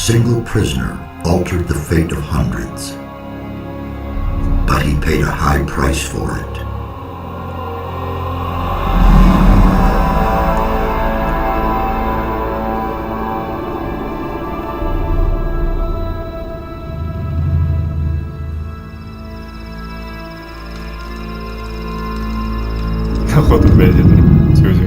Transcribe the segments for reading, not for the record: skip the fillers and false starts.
single prisoner altered the fate of hundreds. But he paid a high price for it. God erbij zitten, sowieso.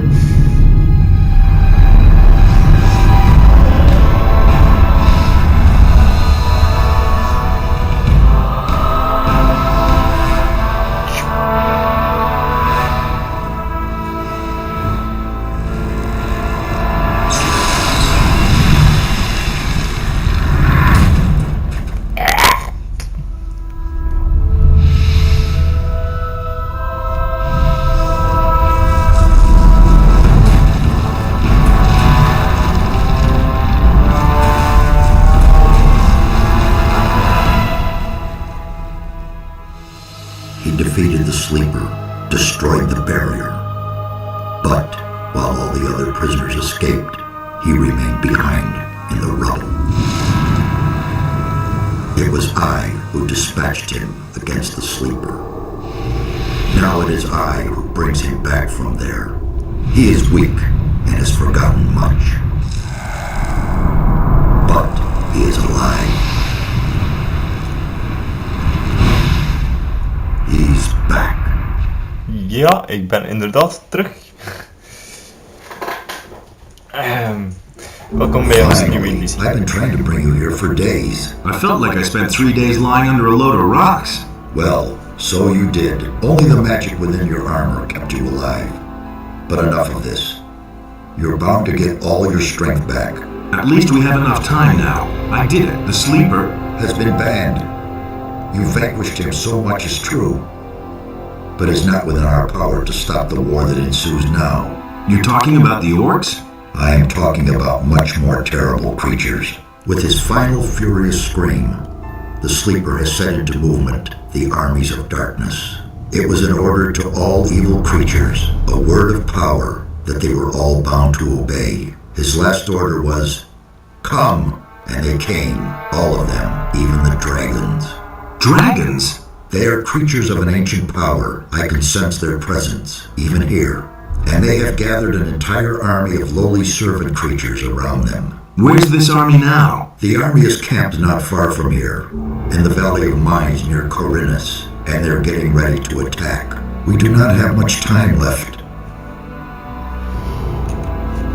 Defeated the sleeper, destroyed the barrier. But while all the other prisoners escaped, he remained behind in the rubble. It was I who dispatched him against the sleeper. Now it is I who brings him back from there. He is weak and has forgotten much. But he is alive. He's back. Ja, ik ben inderdaad terug. Welkom bij onze nieuwe editie. I've been trying to bring you here for days. I felt like I spent 3 days lying under a load of rocks. Well, so you did. Only the magic within your armor kept you alive. But enough of this. You're bound to get all your strength back. At least we have enough time now. I did it. The sleeper has been banned. You vanquished him, so much is true. But it's not within our power to stop the war that ensues now. You're talking about the orcs? I am talking about much more terrible creatures. With his final furious scream, the sleeper has set into movement the armies of darkness. It was an order to all evil creatures, a word of power that they were all bound to obey. His last order was, "Come," and they came, all of them, even the dragons. Dragons? They are creatures of an ancient power. I can sense their presence, even here. And they have gathered an entire army of lowly servant creatures around them. Where's this army now? The army is camped not far from here, in the Valley of Mines near Corinus, and they're getting ready to attack. We do not have much time left.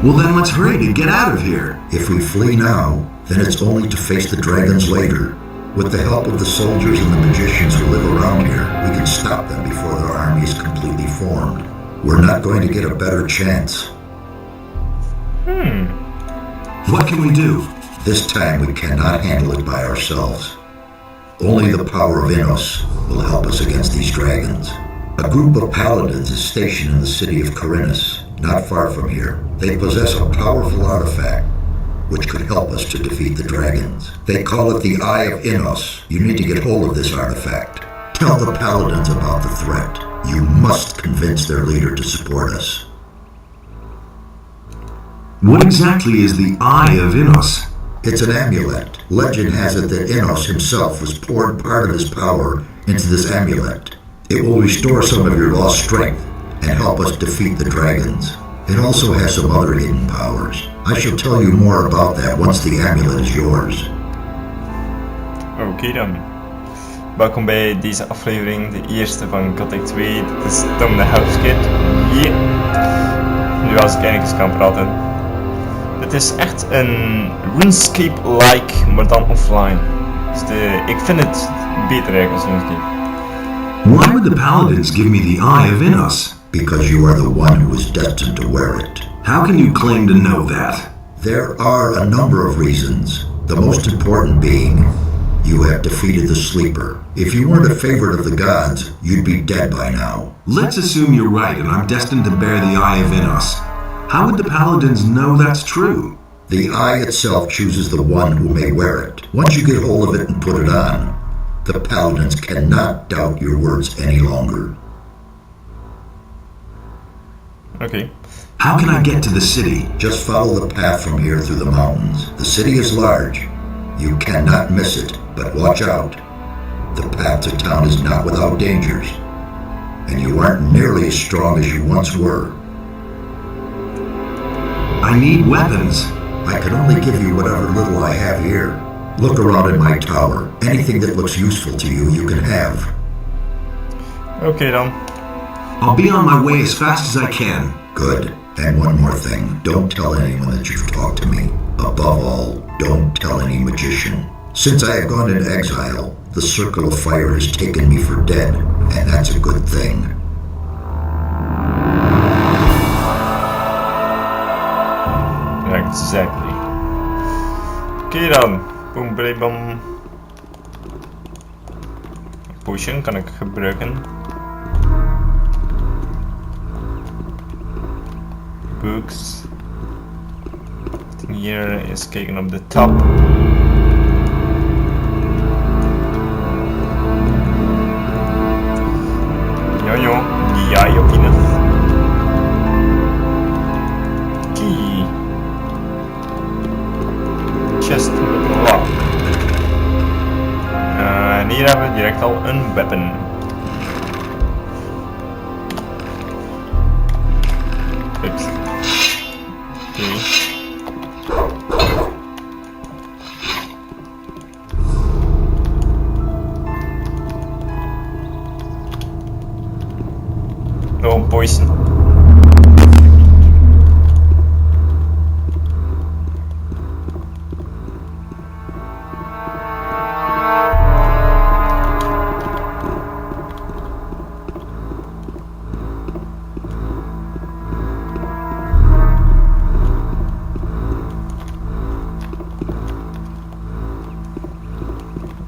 Well then let's hurry to get out of here. If we flee now, then it's only to face the dragons later. With the help of the soldiers and the magicians who live around here, we can stop them before their army is completely formed. We're not going to get a better chance. What can we do? This time we cannot handle it by ourselves. Only the power of Innos will help us against these dragons. A group of paladins is stationed in the city of Corinus, not far from here. They possess a powerful artifact which could help us to defeat the dragons. They call it the Eye of Innos. You need to get hold of this artifact. Tell the paladins about the threat. You must convince their leader to support us. What exactly is the Eye of Innos? It's an amulet. Legend has it that Innos himself was poured part of his power into this amulet. It will restore some of your lost strength and help us defeat the dragons. It also has some other hidden powers. I shall tell you more about that once the amulet is yours. Oké dan. Welkom bij deze aflevering, de eerste van Gothic 2. Dit is Tom de Housekid. Hier. Nu als ik eindelijk eens kan praten. Dit is echt een RuneScape-like, maar dan offline. Dus ik vind het beter eigenlijk als RuneScape. Why would the paladins give me the Eye of Innos? Because you are the one who is destined to wear it. How can you claim to know that? There are a number of reasons. The most important being, you have defeated the sleeper. If you weren't a favorite of the gods, you'd be dead by now. Let's assume you're right and I'm destined to bear the Eye of Innos. How would the paladins know that's true? The eye itself chooses the one who may wear it. Once you get hold of it and put it on, the paladins cannot doubt your words any longer. Okay. How can I get to the city? Just follow the path from here through the mountains. The city is large, You cannot miss it, but watch out. The path to town is not without dangers, and you aren't nearly as strong as you once were. I need weapons. I can only give you whatever little I have here. Look around in my tower. Anything that looks useful to you, you can have. Oké dan. I'll be on my way as fast as I can. Good. And one more thing. Don't tell anyone that you've talked to me. Above all, don't tell any magician. Since I have gone into exile, the circle of fire has taken me for dead, and that's a good thing. Exactly. Oké dan. Boom, bam, bam. Potion kan ik gebruiken. Books. Hier is kijken op de top. Jojo, ja, jopine. Key. Chest met lock. En hier hebben we direct al een weapon. Ups. Oké. Oh, poison.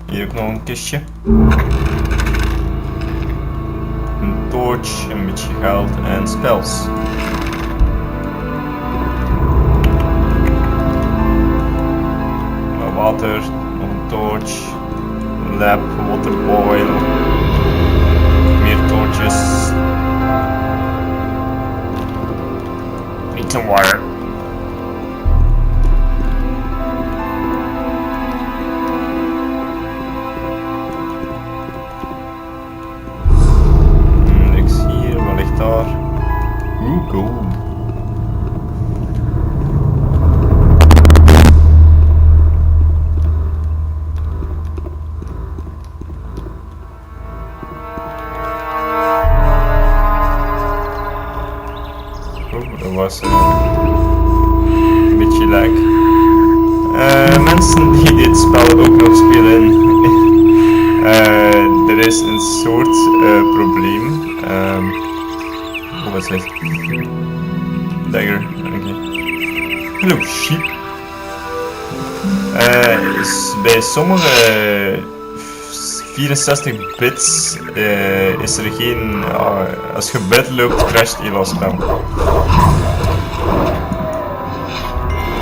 Hier ook nog een kistje. Een torch, een beetje geld en spells. Water, nog een torch, lamp, water boil, meer torches. Need some water. Cool. Dat was een beetje lijk. Mensen die dit spel ook nog spelen, er is een soort probleem. Hoe was het? Dagger, oké. Hello sheep. Bij sommige 64 bits is er geen... als je bed loopt, crasht heel spel.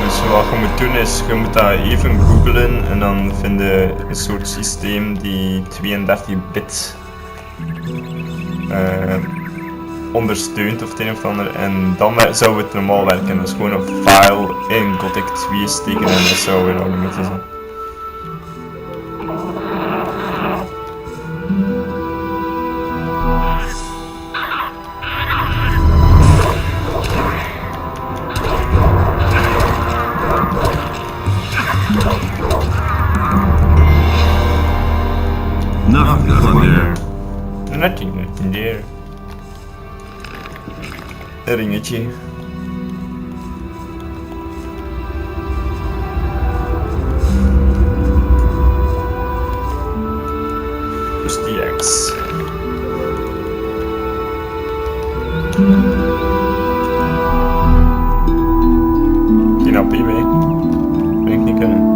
Dus wat je moet doen is, je moet dat even googlen en dan vind je een soort systeem die 32 bit ondersteunt of het een of ander, en dan zou het normaal werken. Dus gewoon een file in Gothic 2 steken en dat zou weer al moeten zijn. Nothing there. Nothing there. Een ringetje. Dus die X. Geen AP mee. Ben ik niet kunnen.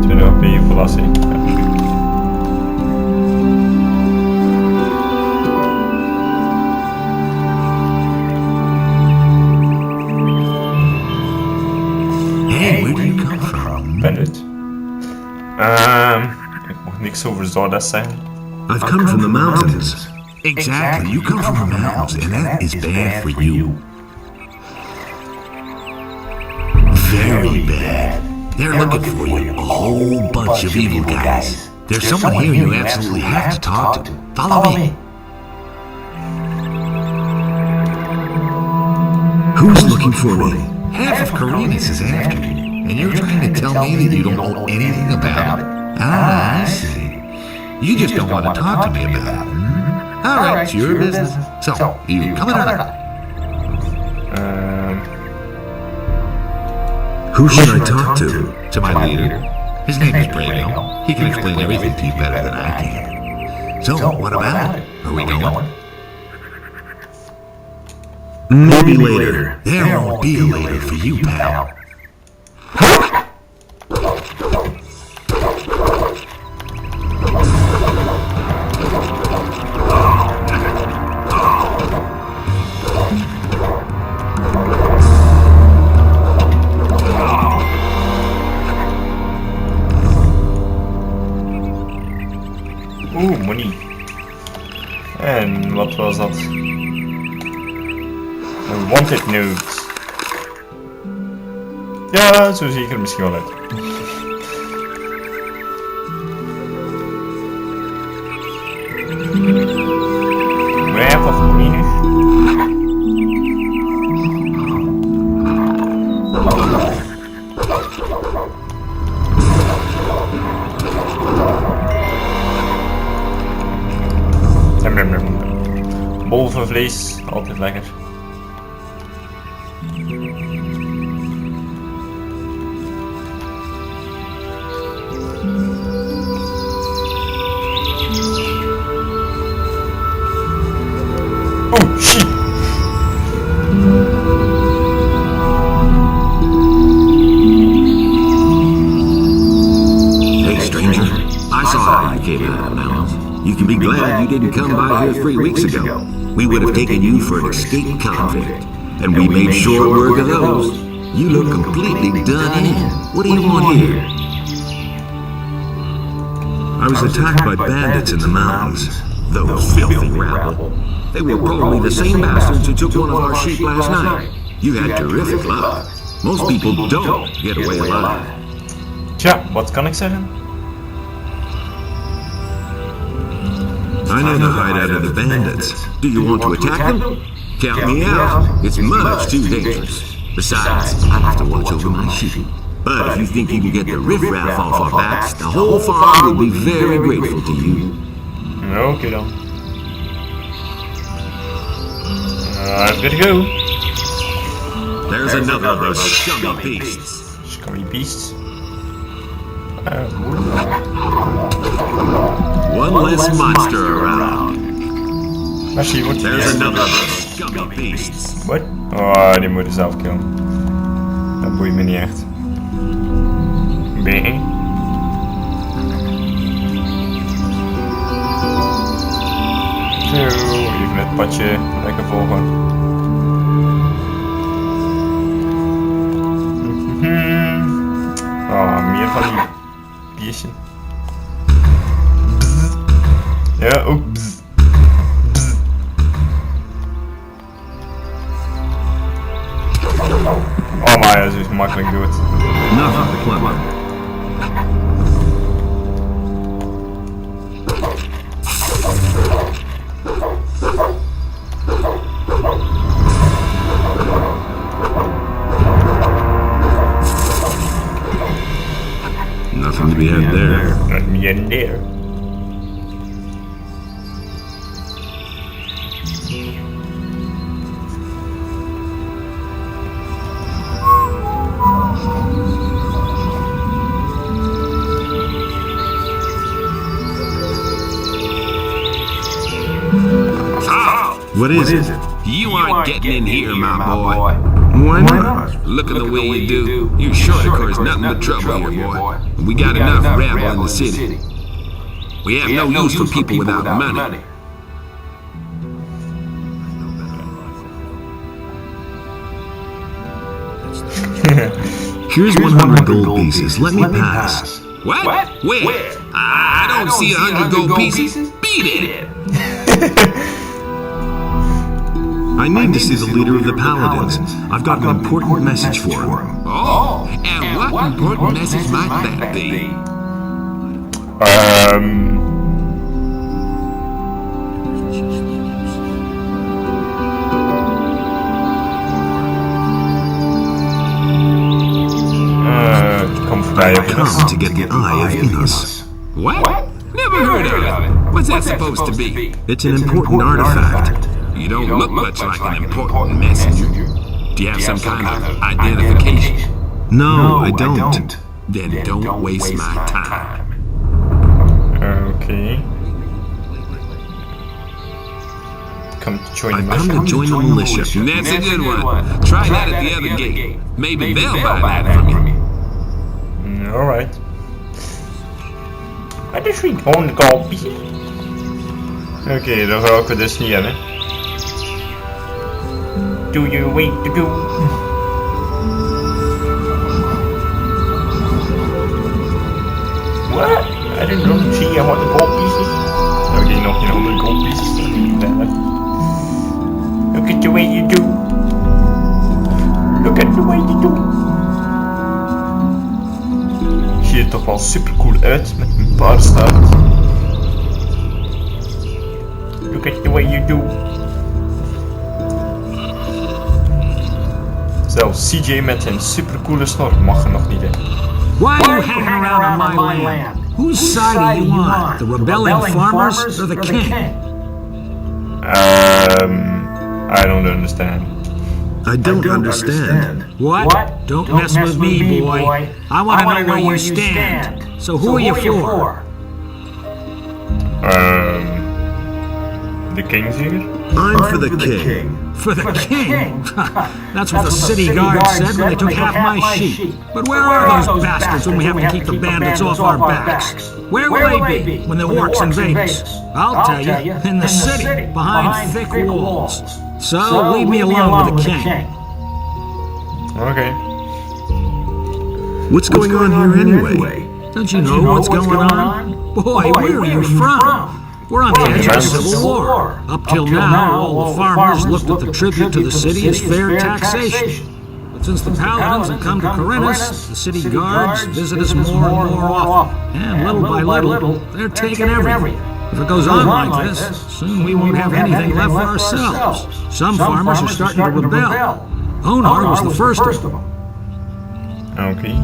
Tweede AP verlassing. Bandit. Ik mag niks over Zardas zeggen. I've come from the mountains. Exactly, you come from the mountains, and that is bad for you. Very bad. They're looking for you, a whole bunch of evil guys. There's someone here you absolutely have to talk to. Follow me. Who's looking for me? Half of Koreans is after you, and you're trying to tell me that you don't know anything about it. Ah, I see. You just don't want to talk to me about it. All right, it's your business. So, you coming or not? Who should I talk to? To my leader. His name is Brado. He can explain everything to you better than I can. So, what about it? Are we going? Maybe later. There won't be a later for you, pal. Oeh, money. En wat was dat? Een wanted note. Ja, zo zie ik er misschien wel uit. Maar hij heeft wat money nu. Bol van vlees, altijd lekker. Oh shit! Hey stranger, I saw how you came out of the mountains. You can be glad you didn't come by here 3 weeks ago. We would have taken you for an escaped convict, and we made short work of those. You look completely done in. What do you want here? I was attacked by bandits in the mountains. Those filthy rabble. They were probably the same bastards who took one of our sheep last night. You had terrific luck. Most people don't get away alive. Tja, wat kan ik zeggen? I know the hideout of the bandits. Do you want to attack them? Count me out. It's much too dangerous. Besides, I have to watch over my sheep. But if you think you can get the riffraff off our backs, the whole farm will be very grateful to you. Oké dan. I'm good to go. There's another of those scummy beasts. Scummy beasts. One less monster around. Actually, what There's another of those scummy beasts. What? Oh, die moet je zelf killen. Dat boeit me niet echt. Nee. Zo, even het padje lekker volgen. Oh, meer van die biertje. Ja, ook bzz. Bzz. Oh, maar ja, zo is makkelijk dood. Nothing clever. Nothing to be had there. Not me in there. What is it? You aren't getting in here, my boy. Why not? Looking the way you do, you're sure to cause nothing but trouble here, boy. We got enough rabble in the city. We have no use for people without money. Here's 100 gold pieces. Let me pass. What? Where? I don't see 100 gold pieces. Beat it! I need to see the leader of the Paladins. I've got an important message for him. Oh, And what important message might that be? I've come to get the eye of Enos. What? Never heard of it. What's that supposed to be? It's an important artifact. You don't look much like an important messenger. Do you have some kind of identification? No, I don't. Then don't waste my time. Okay. Come to join I've come to join the militia. That's a good one. Try that at the other gate. Maybe they'll buy that from you. Alright. Maar dit is gewoon een kopie. Oké, dan ga ik dus niet in, hè. Do you wait to do? What? I didn't know. Zie je wat de kopies is? Oké, nog geen 100 kopies. Look at the way you do. Look at the way you do. Ziet er toch wel super cool uit met een paarstaart. Look at the way you do. Zelfs CJ met zijn super coole snor mag er nog niet in. Why are you hanging around on my land? Whose side are you on? The rebelling farmers or the king? I don't understand. I don't understand. What? Don't mess with me, boy. I want to know where you stand. So who are you for? The king's here? I'm for the king. For the king? That's what the city guard said when they took half my sheep. But where are those bastards when we have to keep the bandits off our backs? Where will they be when the orcs invade us? I'll tell you, in the city, behind thick walls. So leave me alone with the king. Okay. What's going on here anyway? Don't you know what's going on? Boy, where are you from? We're on the edge of a civil war. Up till now, all the farmers looked at the tribute to the city as fair taxation. But since the paladins have come to Corinthus, the city guards visit us more and more often. And little by little, they're taking everything. If it goes on like this, soon we won't have anything left for ourselves. Some farmers are starting to rebel. Onar was the first of them. Okay.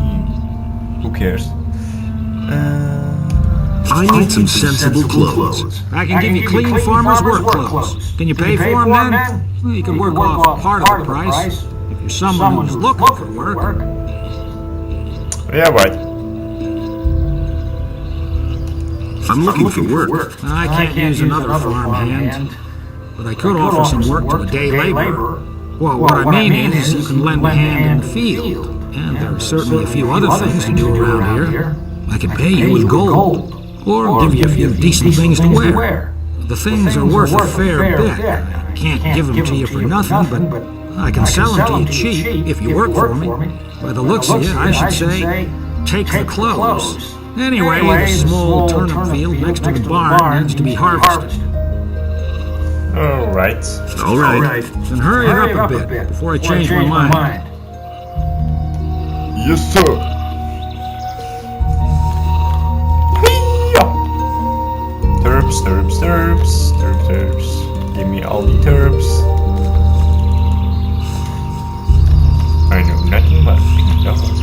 Who cares? I need some sensible clothes. I can give you clean farmer's work clothes. Can you pay for them then? Well, you can work off part of the price if you're someone who's looking for work. Yeah, right. I'm looking for work. I can't use another farm hand, but I could offer some work to a day laborer. Well, what I mean is, you can lend a hand in the field, and there are certainly a few other things to do around here. I can pay you with gold, or give you a few decent things to wear. The things are worth a fair bit. I can't give them to you for nothing, but I can sell them to you cheap if you work for me. By the looks of you, I should say, take the clothes. Anyway, the small turnip field next to the barn needs to be harvested. Alright. All right. Then hurry it up a bit before I change my mind. Yes, sir. Terps. Give me all the terps. I know nothing about knowledge.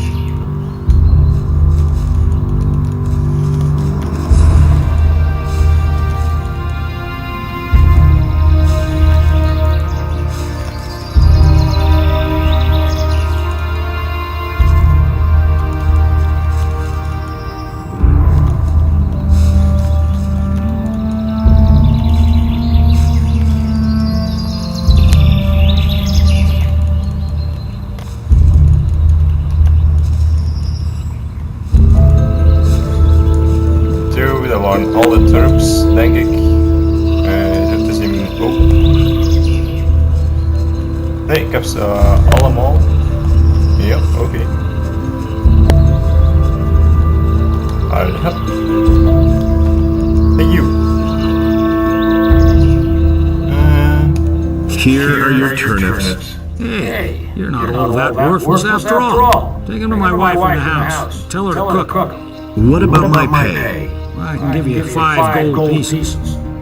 Al de terps, denk ik. Het is in... Oh. Nee, ik heb ze allemaal. Ja, oké. Hup. Hey, you. Here are your turnips. Hey, you're not all that worthless after all. Take him to my wife in the house. Tell her to cook. What about my pay? I can give you 5 gold pieces.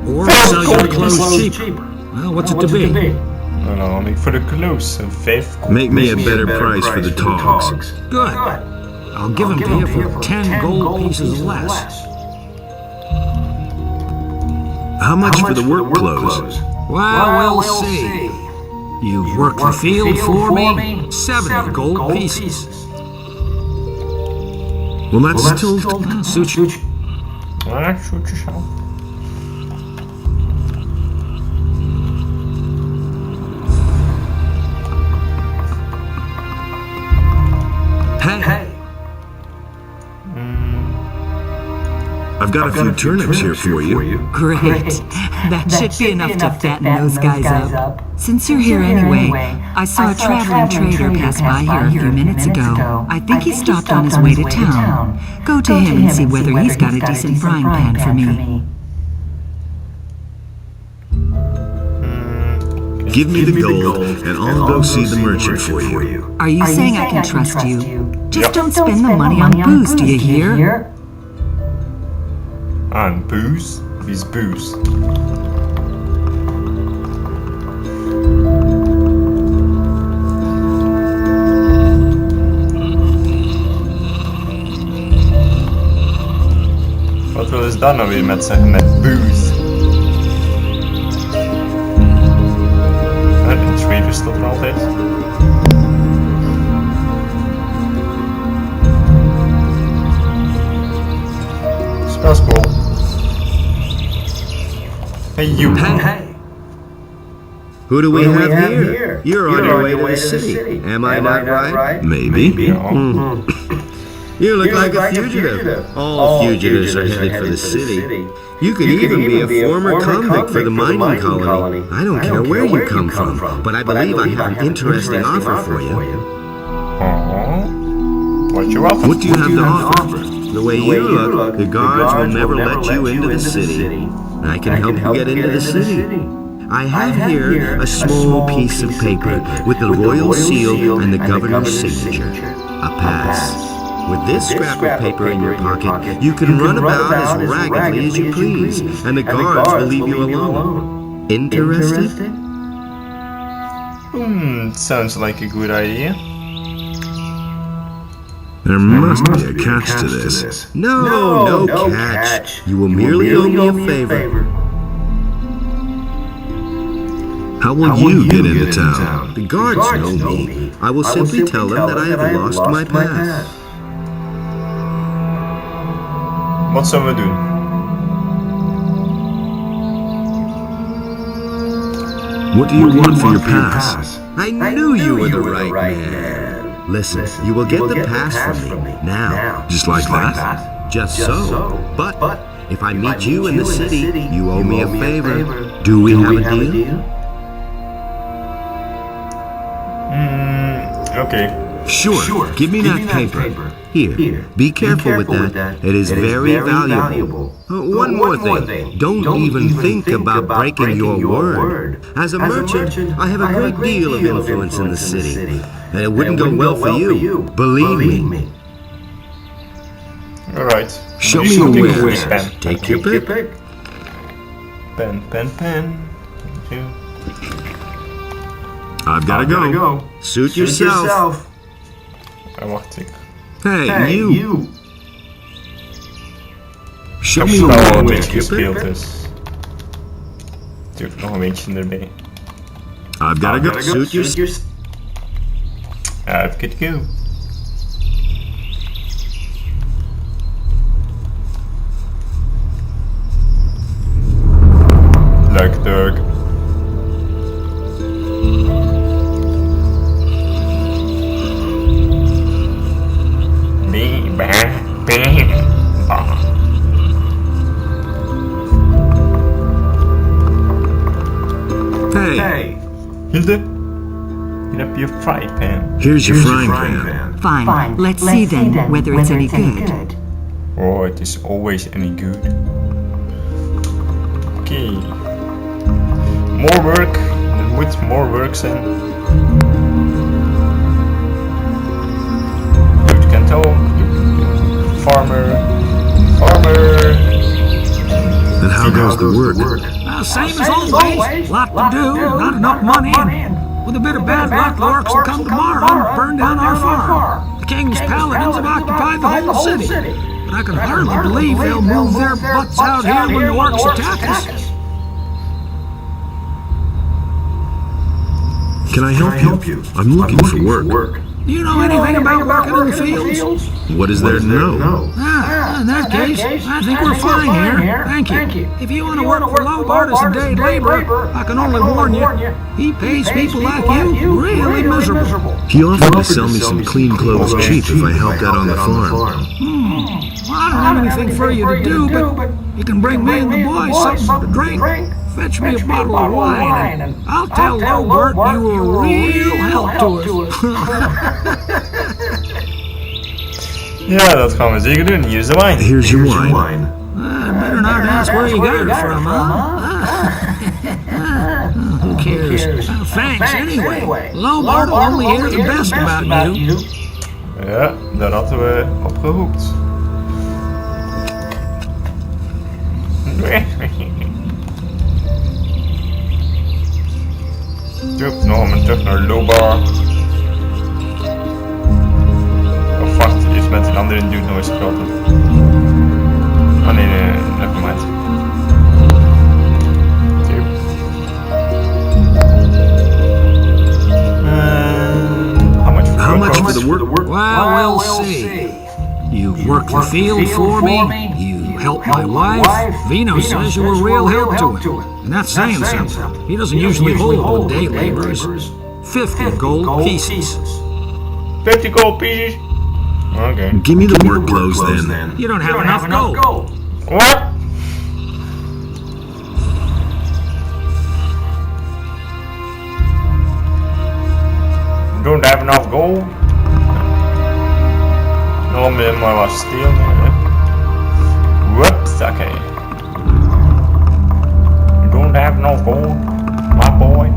Or sell your clothes cheaper. Well, what's it to be? Nou, dan for the clothes, 5 gold. Make me a better price for the togs. Good. I'll give them to you for 10 gold pieces less. How much for the work clothes? Well, we'll see. You've worked the field for me, 70 gold pieces. Well, that's still... Suit you. Shoot yourself. Hey. I've got a few turnips here for you. Great. That should be enough to fatten those guys up. Since you're here anyway, I saw a traveling trader pass by here a few minutes ago. I think he stopped on his way to town. Go to him and see whether he's got a decent frying pan for me. Give me the gold, and I'll go see the merchant for you. Are you saying I can trust you? Just don't spend the money on booze, do you hear? On booze? Wie is booze? Wat willen ze daar nou weer met zeggen met booze? De trader staat er altijd. That's cool. Hey, you. Hey. Who do we have here? You're on your way to the city. Am I not right? Maybe. You look like a fugitive. All fugitives are headed for the city. You could even be a former convict for the mining colony. I don't care where you come from, but I believe I have an interesting offer for you. What's your offer? What do you have to offer? The way you look, the guards will never let you into the city. I can help you get into the city. I have here a small piece of paper with the royal seal and the governor's signature. A pass. With this scrap of paper in your pocket, you can run about as raggedly as you please, and the guards will leave you alone. Interested? Sounds like a good idea. There must be a catch to this. No catch. You will merely owe me a favor. How will you get into town? The guards know me. I will simply tell them that I have lost my pass. Wat zullen we doen? What do you want for your pass? I knew you were the right man. Listen, you will get the pass from me, now. Just like that? Just so. But, if I meet you in the city, you owe me a favor. Do we have a deal? Okay. Sure, give me that paper. Here, be careful with that. It is very valuable. One more thing. Don't even think about breaking your word. As a merchant, I have a great deal of influence in the city. And it wouldn't go well for you. Believe me. Alright. Show me your wares. Take your pick. Pen. Thank you. I've gotta go. Suit yourself. Wacht ik. Hey, you. Show me Wel your een wares. beetje gespeeld, dus. Natuurlijk nog een beetje erbij. I've gotta go. Suit yourself. I've got to go. Leuk, Dirk. Hey. Hilde, hier heb je een fry pan. Here's your frying pan. Fine. Let's see then whether it's any good. Oh, it is always any good. Okay. More work. Er moet more work zijn. farmer. Farmer. And how goes the work? Same as always. Lot to do, not enough money, and with a bit of bad luck, the orcs will come tomorrow and burn down our farm. The king's paladins have occupied the whole city, but I can hardly believe they'll move their butts out here when the orcs attack us. Can I help you? I'm looking for work. Do you know anything about working in the fields? What is there to know? In that case, I think we're fine here. Thank you. If you want to work for low partisan day labor, I can only warn you, he pays people like you really miserable. He offered to sell me some clean clothes cheap if I helped out on the farm. Well, I don't have anything for you to do, but you can bring me and the boys something to drink. Fetch me a bottle of wine, and I'll tell Lobert you were a real help to us. Ja, dat gaan we zeker doen. Hier is de wijn. Here's your wine. Better not ask where you got it from, huh? Who cares? Thanks anyway. Lobert will only hear the best about you. Ja, daar hadden we op gehoopt. Terug naar Lobar. Of wacht, eerst met een andere dude nog eens praten. Oh nee, never mind. How much for the work? Well, we'll see. You work the field for me, you help my wife. Vino says you were a real help to him. And that's saying something. He doesn't usually hold day laborers. 50 gold pieces. 50 gold pieces? Okay. Give me the work clothes then. You don't have enough gold. What? Don't have enough gold? No, maar wat stelen. Whoops, okay. You don't have enough gold, my boy.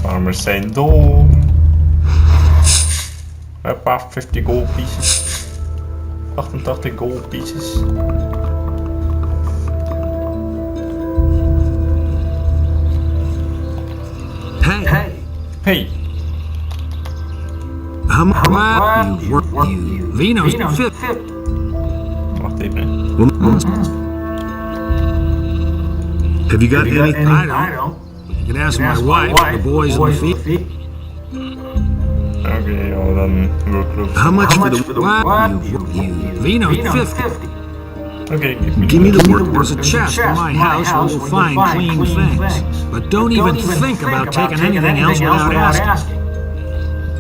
Farmers zijn dom. Hoppa, 50 gold pieces. 88 gold pieces. Hey. How much? You work you. Vino's fit. Wacht even. Have you got anything? I don't. You can ask my wife, the boys in the field. Okay, well then work clothes. How much for the What? You. Vino's 50. Okay, Give me the work. There's a chest in my house where we'll find clean things. But don't even think about taking anything else without asking.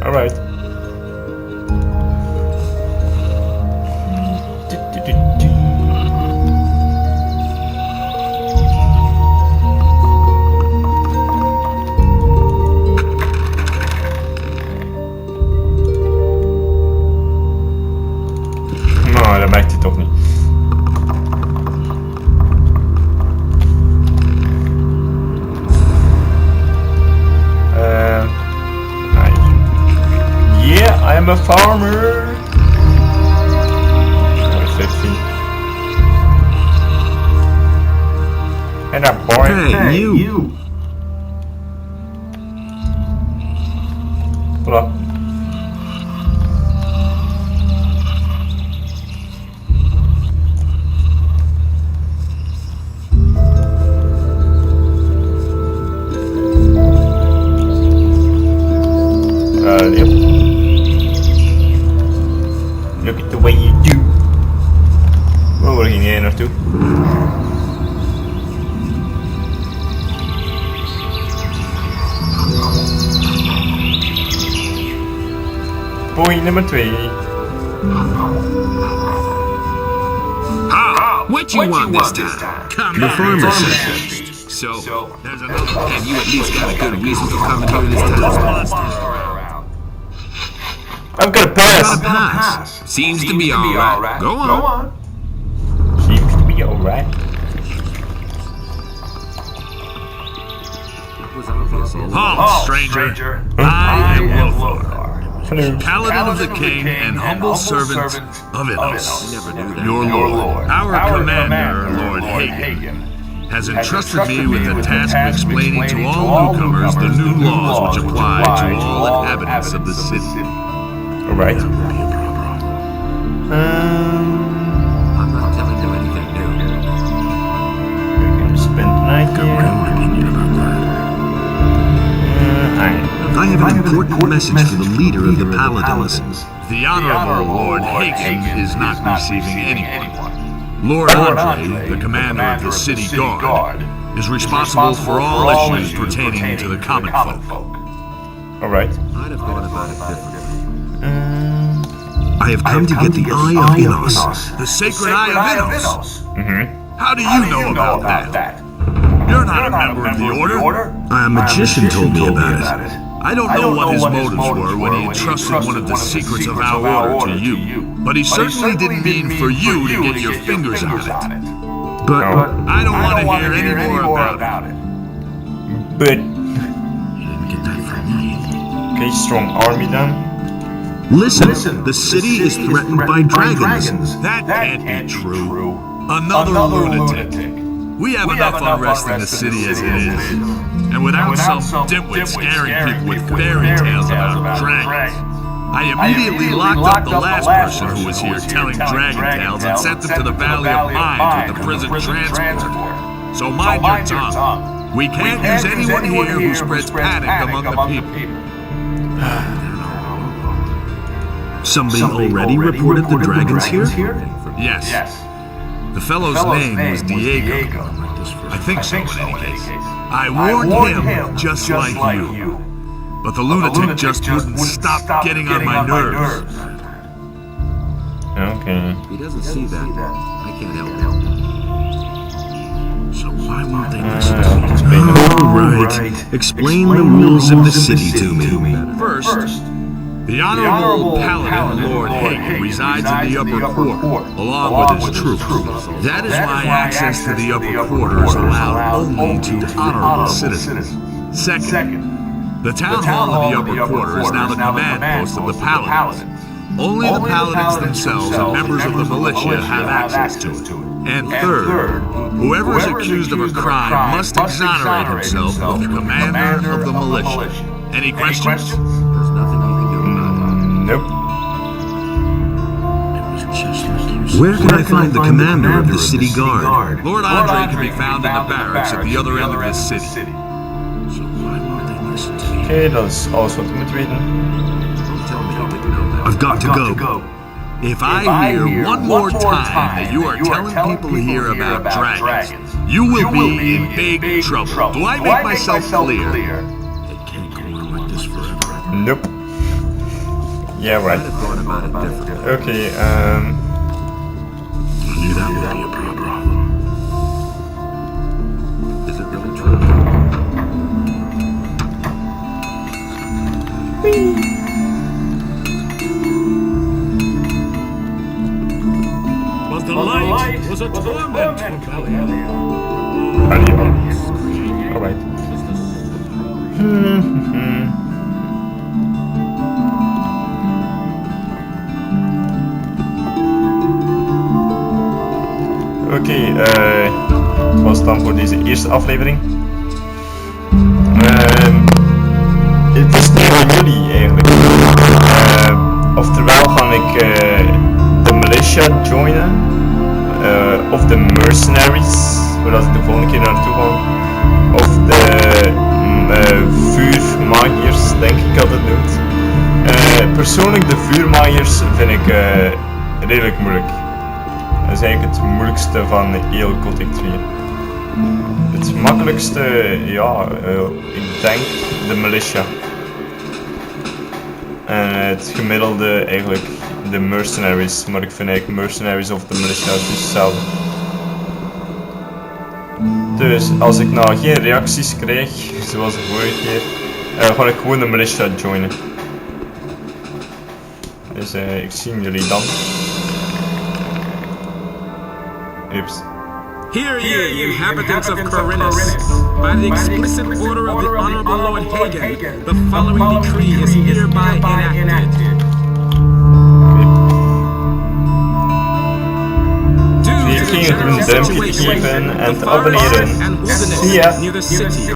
Alright. Nou, dat merkt hij toch niet. Yeah, I am a farmer. Oh, 16. And a boy. Hey, you. Voilà. Yep. Look at the way you do. Waar word ik hier naartoe? Point nummer 2. What you want this time? Come The on. farmer said. So, there's another. Have you at least got a good reason for coming here this time? I've got a pass. Pass. Seems to be alright. Go on. Seems to be alright. Halt, stranger. I am Wolflord. Paladin of the King and humble servant of Innos, your lord. Our commander, Lord Hagen, has entrusted me with the task of explaining to all newcomers the new laws which apply to all inhabitants of the city. Alright. I'm not telling you anything new. We're gonna spend the night here. I have an important message for the leader of the Paladins. The Honorable Lord Hagen is not receiving anyone. Lord Andre, the commander of the city guard, is responsible for all issues pertaining to the common folk. Alright. I'd have gone about it differently. I have come to get the Eye of Innos. The sacred Eye of Innos? How do you know about that? You're not a member of the Order? A magician told me about it. I don't know what his motives were when he entrusted one of the secrets of our order to you, but he certainly didn't mean for you to get your fingers on it. But I don't want to hear any more about it. But You didn't get that from me. okay, strong army then. Listen, the city is threatened by dragons. That can't be true. Another lunatic. We have enough unrest in the city as it is. And without some dimwit scaring people with fairy tales about dragons. I immediately locked up the last person who was here telling dragon tales and sent them to the Valley of Mines with the prison transport. So mind your tongue. We can't use anyone here who spreads panic among the people. Somebody already reported the dragons here? Yes. The fellow's name was Diego. I think so in any case. I warned him just like you. But the lunatic just wouldn't stop getting on my nerves. Okay. He doesn't see that. I can't help it. So why won't they listen to me? All right. Explain the rules of the city to me. First, the Honorable Paladin Lord Hagen resides in the upper court, along with his troops. That is why access to the upper quarter is allowed only to honorable citizens. Second, the town hall of the upper quarter is now the command post of the Paladins. Only the Paladins themselves and members of the militia have access to it. And third, whoever is accused of a crime must exonerate himself with the commander of the militia. Any questions? There's nothing you can do about it. Nope. Where can I find the commander of the city guard? Lord Andre can be found in the barracks at the other end of this city. So why won't they listen to me? Oké, dat is alles wat we moeten weten. Don't tell me you didn't know that. I've got to go. If I hear one more time that you are telling people here about dragons, you will be in big trouble. Do I make myself clear? They can't go on like this forever. Nope. Yeah, I'd right. have gone about it differently. Okay, I knew that would be a problem. Is it really true? But the light was a torment for Belial. alright. Oké, het was dan voor deze eerste aflevering. Het is nu aan jullie eigenlijk. Oftewel ga ik de militia joinen, of de mercenaries, zodat ik de volgende keer naartoe ga, of de vuurmagiërs, denk ik dat het noemt. Persoonlijk de vuurmagiërs vind ik redelijk moeilijk. Dat is eigenlijk het moeilijkste van heel Gothic 3. Het makkelijkste, ja, ik denk de militia. En het gemiddelde eigenlijk de mercenaries, maar ik vind eigenlijk mercenaries of de militia dus hetzelfde. Dus als ik nou geen reacties krijg, zoals de vorige keer, ga ik gewoon de militia joinen. Dus ik zie jullie dan. Ups. Hear ye, inhabitants of Corinus. By the explicit order of the Honorable Lord Hagen, the following decree is hereby enacted. Vergeet geen een duimpje te geven en te abonneren. Zie je?